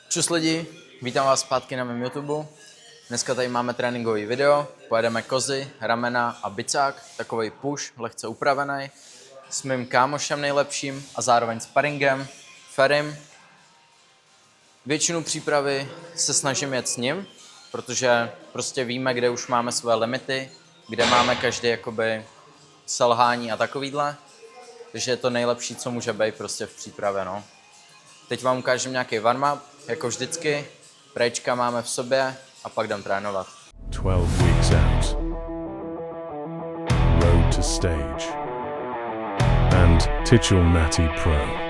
Čus lidi, vítám vás zpátky na mém YouTube. Dneska tady máme tréninkový video, pojedeme kozy, ramena a bicák, takový push, lehce upravený, s mým kámošem nejlepším a zároveň sparingem, Ferim. Většinu přípravy se snažím jet s ním, protože prostě víme, kde už máme své limity, kde máme každý jakoby selhání a takovýhle. Takže je to nejlepší, co může být prostě v přípravě, no. Teď vám ukážeme nějaký warm-up, jako vždycky. Prejčka máme v sobě a pak jdem trénovat. 12 weeks out. Road to stage. And Tichel Natty Pro.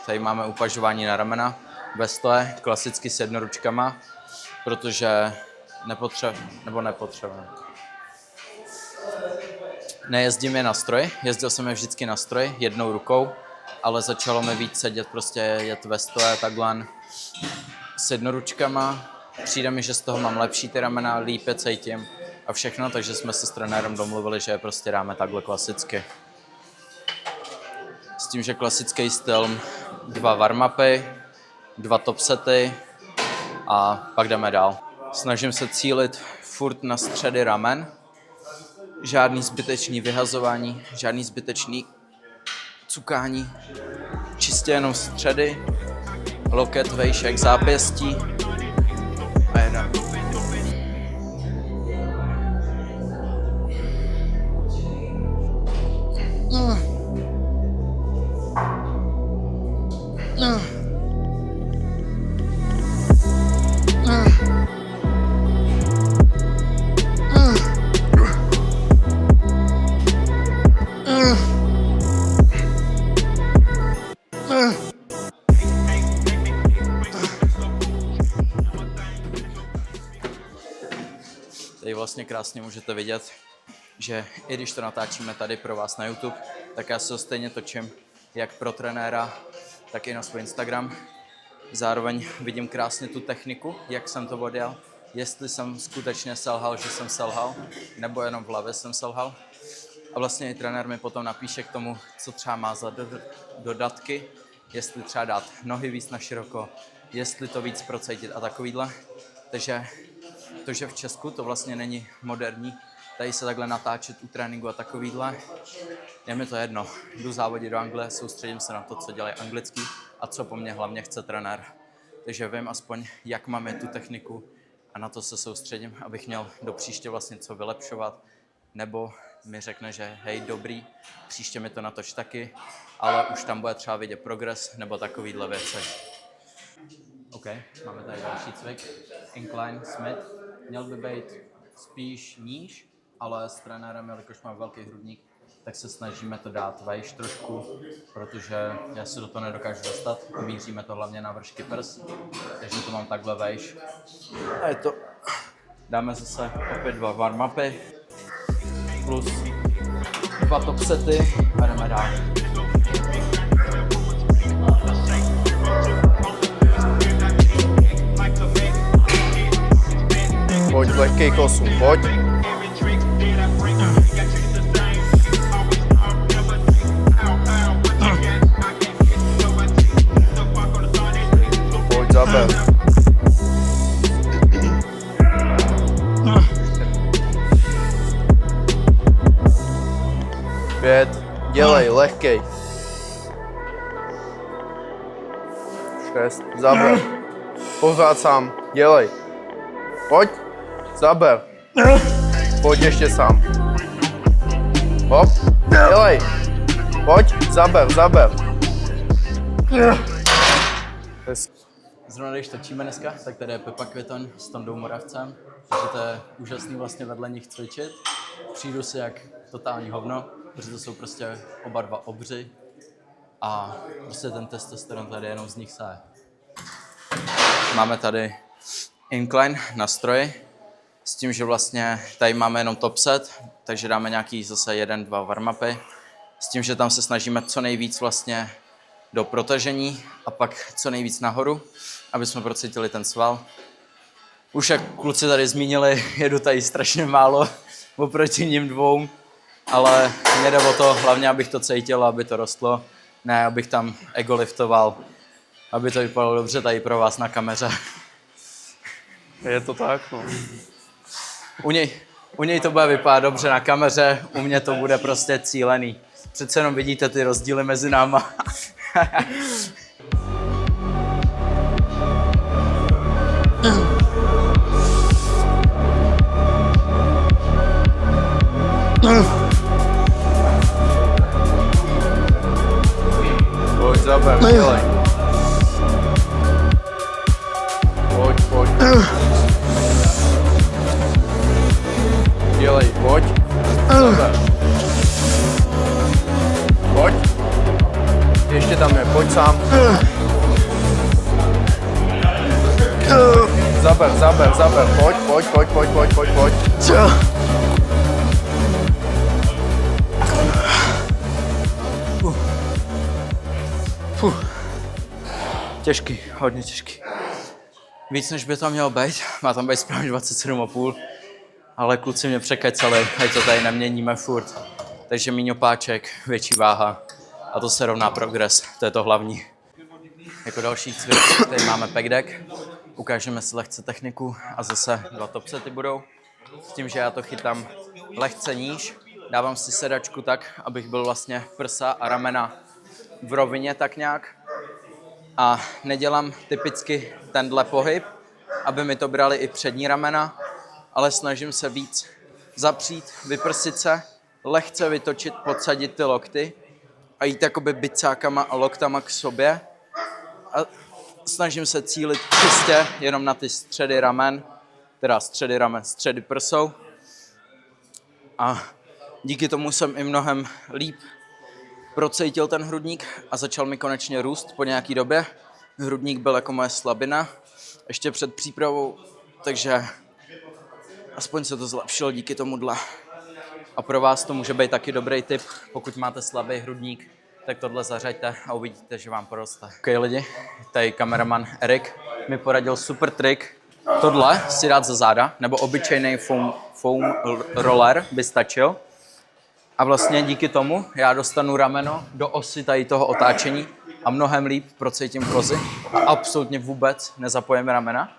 Tady máme upažování na ramena ve stoje, klasicky s jednoručkama, protože nepotřebujeme. Nejezdím je na stroj, jezdil jsem je vždycky na stroj jednou rukou, ale začalo mi víc sedět, prostě jet ve stoje takhle s jednoručkama. Přijde mi, že z toho mám lepší ty ramena, líp je cítím a všechno, takže jsme se s trenérem domluvili, že je prostě dáme takhle klasicky. S tím, že klasický styl, 2 warm-upy, 2 top sety a pak jdeme dál. Snažím se cílit furt na středy ramen. Žádný zbytečný vyhazování, žádný zbytečný cukání. Čistě jenom středy, loket, vejšek, zápěstí a jedeme. Tady vlastně krásně můžete vidět, že i když to natáčíme tady pro vás na YouTube, tak já se ho stejně točím jak pro trenéra, tak i na svůj Instagram. Zároveň vidím krásně tu techniku, jak jsem to odjel, jestli jsem skutečně selhal, že jsem selhal, nebo jenom v hlavě jsem selhal. A vlastně i trenér mi potom napíše k tomu, co třeba má za dodatky, jestli třeba dát nohy víc na široko, jestli to víc procítit a takovýhle. Takže to, že v Česku to vlastně není moderní, tady se takhle natáčet u tréninku a takovýhle, je mi to jedno. Jdu závodit do Anglie, soustředím se na to, co dělají anglický a co po mně hlavně chce trenér. Takže vím aspoň, jak máme tu techniku a na to se soustředím, abych měl do příště vlastně co vylepšovat, nebo mi řekne, že hej, dobrý, příště mi to natoč taky, ale už tam bude třeba vidět progres nebo takovýhle věci. OK, máme tady další cvik, incline, Smith. Měl by být spíš níž, ale s trenérem, jelikož mám velký hrudník, tak se snažíme to dát vejš trošku, protože já se do toho nedokážu dostat. Míříme to hlavně na vršky prs, takže to mám takhle vejš. A je to. Dáme zase opět 2 warm-upy plus 2 top sety a jdeme dál. Pojď, lehkej kosu, pojď. Pojď, zaber. Pět, dělej, lehkej. 6, zaber. Pořád sám, dělej. Pojď. Zaber. Pojď ještě sám. Hop. Dělej. Pojď. Zaber. zrovna když točíme dneska, tak tady je Pepa Květoň s Tondou Moravcem, takže to je úžasný vlastně vedle nich cvičit. Přijdu si jak totální hovno, protože to jsou prostě oba dva obři a prostě ten testosteron tady jenom z nich saje. Máme tady incline na stroji, s tím, že vlastně tady máme jenom top set, takže dáme nějaký zase 1-2 warm-upy, s tím, že tam se snažíme co nejvíc vlastně do protažení a pak co nejvíc nahoru, aby jsme procítili ten sval. Už jak kluci tady zmínili, jedu tady strašně málo oproti nim dvou, ale mě jde o to, hlavně abych to cítil, aby to rostlo, ne abych tam ego liftoval, aby to vypadalo dobře tady pro vás na kameře. Je to tak, no. U něj to bude vypadat dobře na kameře, u mě to bude prostě cílený. Přece jenom vidíte ty rozdíly mezi náma. Pojď, zaber, dělej. Pojď. Dělej, pojď. Zaber. Pojď. Ještě tam je, pojď sám. Zaber, pojď. Těžký, hodně těžký. Víc než by to mělo být, má tam být správně 27,5, ale kluci mě překecali, ať to tady neměníme furt. Takže míň opáček, větší váha a to se rovná progres, to je to hlavní. Jako další cvik, tady máme pec deck, ukážeme si lehce techniku a zase 2 top sety budou. S tím, že já to chytám lehce níž, dávám si sedačku tak, abych byl vlastně prsa a ramena v rovině tak nějak. A nedělám typicky tenhle pohyb, aby mi to brali i přední ramena, ale snažím se víc zapřít, vyprsit se, lehce vytočit, podsadit ty lokty a jít jakoby bicákama a loktama k sobě. A snažím se cílit čistě jenom na ty středy ramen, středy prsou. A díky tomu jsem i mnohem líp procítil ten hrudník a začal mi konečně růst po nějaký době. Hrudník byl jako moje slabina ještě před přípravou, takže aspoň se to zlepšilo díky tomuhle. A pro vás to může být taky dobrý tip, pokud máte slabý hrudník, tak tohle zařaďte a uvidíte, že vám poroste. Ok lidi, tady kameraman Erik mi poradil super trik. Tohle si dát za záda, nebo obyčejný foam roller by stačil. A vlastně díky tomu já dostanu rameno do osy tady toho otáčení a mnohem líp procítím kozy a absolutně vůbec nezapojím ramena.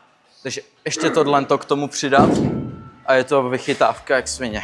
Takže ještě tohle k tomu přidat a je to vychytávka jak svině.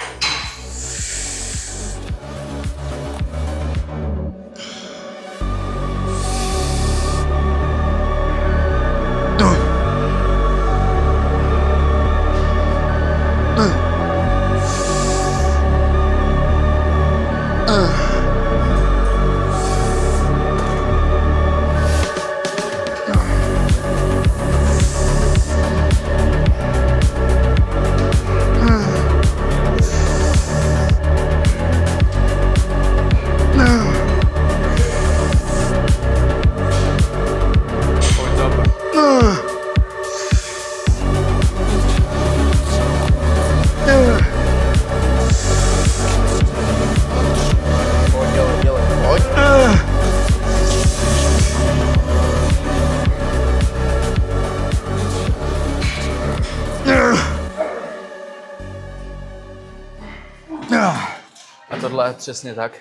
A tohle je přesně tak,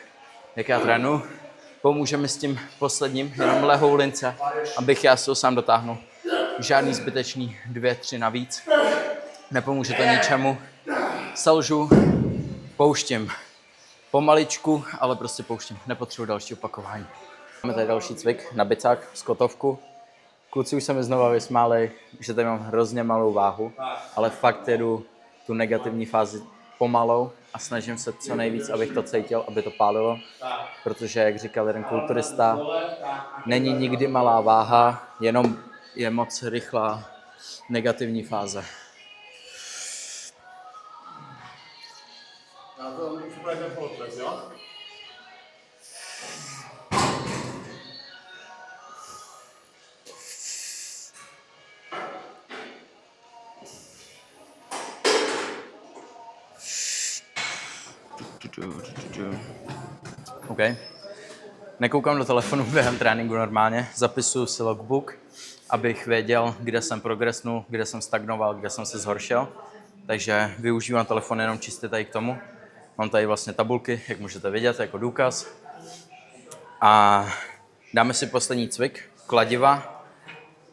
jak já trénu. Pomůže mi s tím posledním, jenom lehou lince, abych já si ho sám dotáhnul. Žádný zbytečný 2-3 navíc. Nepomůže to ničemu. Selžu, pouštím. Pomaličku, ale prostě pouštím. Nepotřebuji další opakování. Máme tady další cvik na bicák, skotovku. Kluci už se mi znova vysmáli, že tady mám hrozně malou váhu, ale fakt jedu tu negativní fázi pomalou a snažím se co nejvíc, abych to cítil, aby to pálilo, protože, jak říkal jeden kulturista, není nikdy malá váha, jenom je moc rychlá negativní fáze. Já to už úplně ten poloples, jo? OK. Nekoukám do telefonu během tréninku normálně, zapisuju si logbook, abych věděl, kde jsem progresnul, kde jsem stagnoval, kde jsem se zhoršil. Takže využívám telefon jenom čistě tady k tomu. Mám tady vlastně tabulky, jak můžete vidět, jako důkaz. A dáme si poslední cvik, kladiva,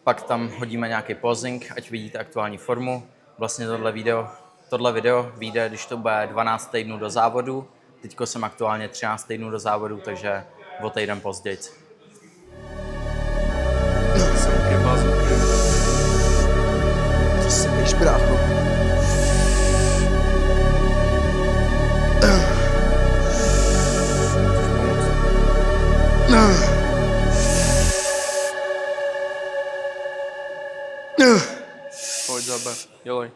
pak tam hodíme nějaký posing, ať vidíte aktuální formu. Vlastně tohle video vyjde, když to bude 12 týdnů do závodu. Teďko jsem aktuálně 13 týdnů do závodu, takže o týden později. To se víš, brácho. Pojď zabe, dělej.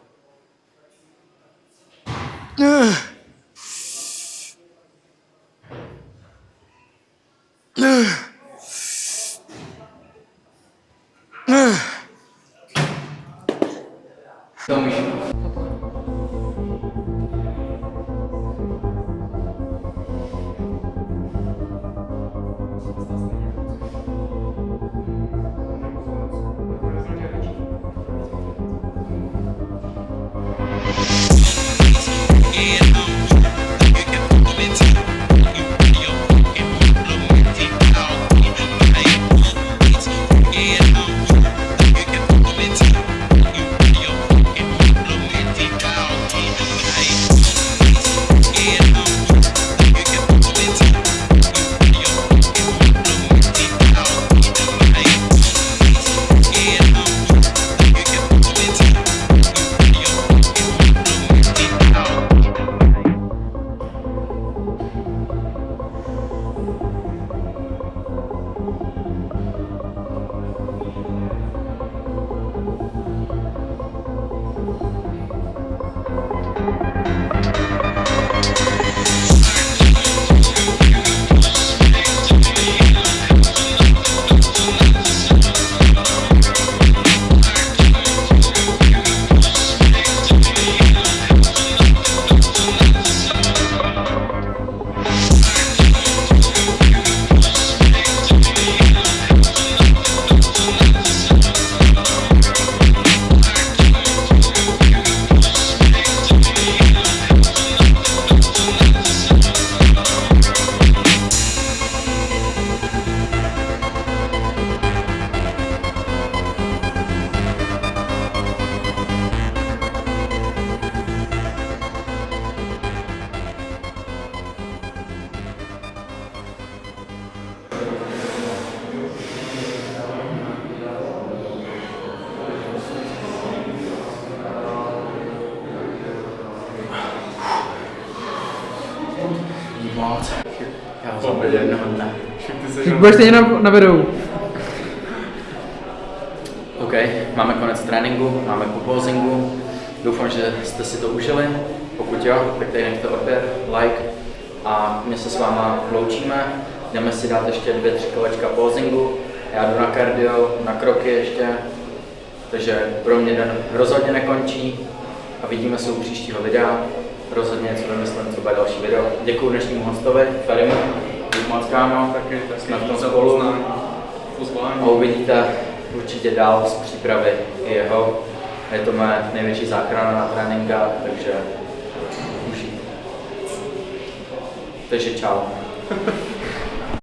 moc. Já jsem byl jednoho dne. Teď budeš stejně na videu. OK, máme konec tréninku, máme po posingu. Doufám, že jste si to užili. Pokud jo, tak tady nechte odběr, like a my se s váma loučíme. Jdeme si dát ještě 2-3 kolečka posingu. Já jdu na kardio, na kroky ještě. Takže pro mě den rozhodně nekončí a vidíme se u příštího videa. Rozhodně něco vymyslím, co bude další video. Děkuji dnešnímu hostovi, Ferimu. Dík moc, kámo. Taky, tak jsme v tom spolu. A uvidíte určitě dál z přípravy i jeho. Je to moje největší záchrana na tréninkách, takže užijte. Takže čau.